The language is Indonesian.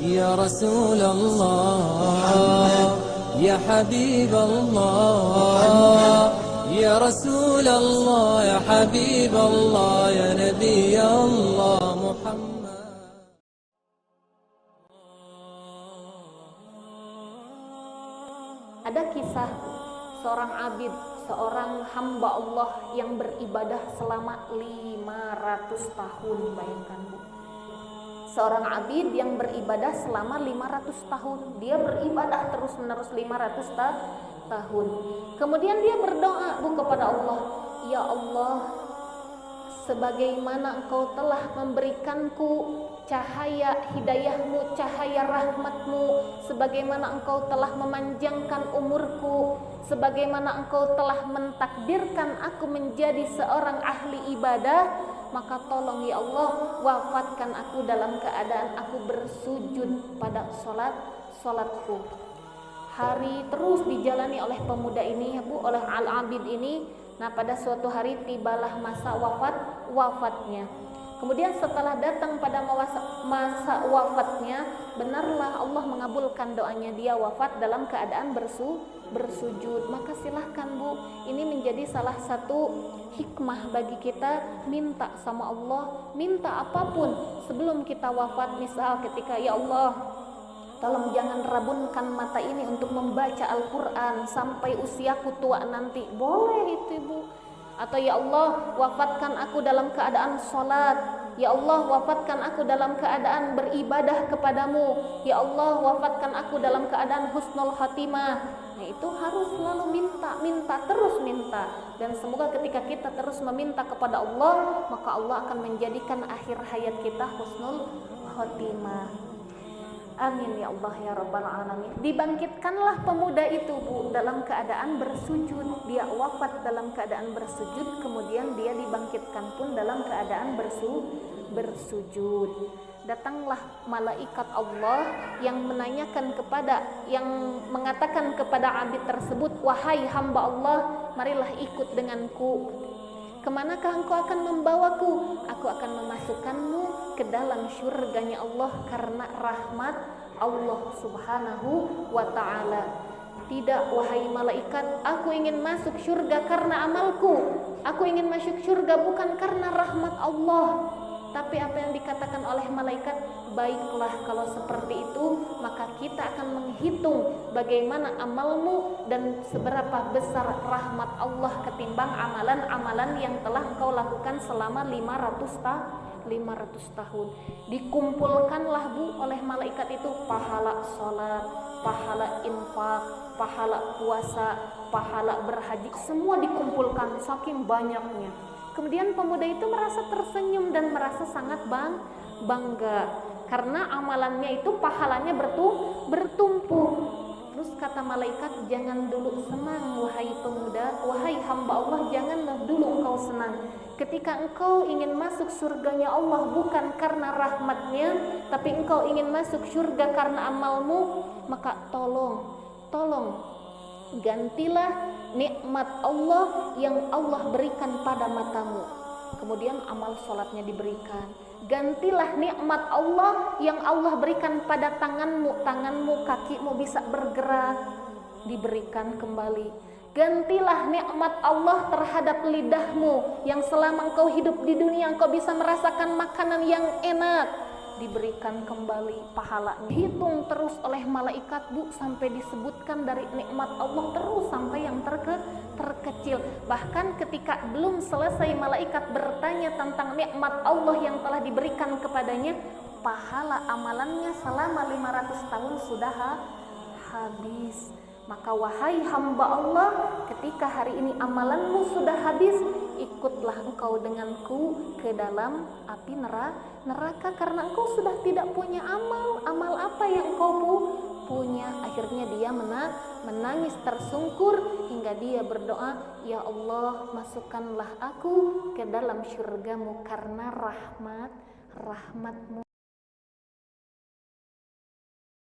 يا رسول الله يا حبيب الله يا رسول الله يا حبيب الله يا نبي الله محمد. Ada kisah seorang abid, seorang hamba Allah yang beribadah selama 500 tahun. Bayangkan Bu, seorang abid yang beribadah selama 500 tahun. Dia beribadah terus menerus 500 tahun. Kemudian dia berdoa Bu kepada Allah, ya Allah, sebagaimana Engkau telah memberikanku cahaya hidayahmu, cahaya rahmatmu, sebagaimana Engkau telah memanjangkan umurku, sebagaimana Engkau telah mentakdirkan aku menjadi seorang ahli ibadah, maka tolong ya Allah, wafatkan aku dalam keadaan aku bersujud pada salatku. Hari terus dijalani oleh pemuda ini ya Bu, oleh al-abid ini. Nah, pada suatu hari tibalah masa wafatnya. Kemudian setelah datang pada masa wafatnya, benarlah Allah mengabulkan doanya, dia wafat dalam keadaan bersujud. Maka silahkan Bu, ini menjadi salah satu hikmah bagi kita, minta sama Allah, minta apapun sebelum kita wafat. Misal ketika, ya Allah, tolong jangan rabunkan mata ini untuk membaca Al-Quran sampai usiaku tua nanti. Boleh itu Ibu. Atau ya Allah, wafatkan aku dalam keadaan sholat. Ya Allah, wafatkan aku dalam keadaan beribadah kepadamu. Ya Allah, wafatkan aku dalam keadaan husnul khatimah. Nah, itu harus selalu minta, terus minta. Dan semoga ketika kita terus meminta kepada Allah, maka Allah akan menjadikan akhir hayat kita husnul khatimah. Amin ya Allah ya Rabbal Alamin. Dibangkitkanlah pemuda itu Bu dalam keadaan bersujud. Dia wafat dalam keadaan bersujud, kemudian dia dibangkitkan pun dalam keadaan bersujud. Datanglah malaikat Allah yang mengatakan kepada abid tersebut, wahai hamba Allah, marilah ikut denganku. Kemanakah engkau akan membawaku? Aku akan memasukkanmu ke dalam syurganya Allah karena rahmat Allah subhanahu wa ta'ala. Tidak wahai malaikat, aku ingin masuk syurga karena amalku. Aku ingin masuk syurga bukan karena rahmat Allah. Tapi apa yang dikatakan oleh malaikat, baiklah kalau seperti itu, maka kita akan menghitung bagaimana amalmu dan seberapa besar rahmat Allah ketimbang amalan-amalan yang telah engkau lakukan selama 500 tahun. Dikumpulkanlah Bu oleh malaikat itu pahala sholat, pahala infak, pahala puasa, pahala berhaji, semua dikumpulkan saking banyaknya. Kemudian pemuda itu merasa tersenyum dan merasa sangat bangga karena amalannya itu pahalanya bertumpuk. Terus kata malaikat, jangan dulu senang wahai pemuda, wahai hamba Allah, janganlah dulu engkau senang. Ketika engkau ingin masuk surganya Allah bukan karena rahmatnya, tapi engkau ingin masuk surga karena amalmu, maka tolong gantilah nikmat Allah yang Allah berikan pada matamu. Kemudian amal sholatnya diberikan. Gantilah nikmat Allah yang Allah berikan pada tanganmu, kakimu bisa bergerak, diberikan kembali. Gantilah nikmat Allah terhadap lidahmu yang selama engkau hidup di dunia engkau bisa merasakan makanan yang enak, diberikan kembali pahalanya. Hitung terus oleh malaikat Bu sampai disebutkan dari nikmat Allah terus sampai yang terkecil. Bahkan ketika belum selesai malaikat bertanya tentang nikmat Allah yang telah diberikan kepadanya, pahala amalannya selama 500 tahun sudah habis. Maka wahai hamba Allah, ketika hari ini amalanmu sudah habis, ikutlah engkau denganku ke dalam api neraka karena engkau sudah tidak punya amal apa yang engkau punya. Akhirnya dia menangis tersungkur hingga dia berdoa, ya Allah, masukkanlah aku ke dalam syurgamu karena rahmatmu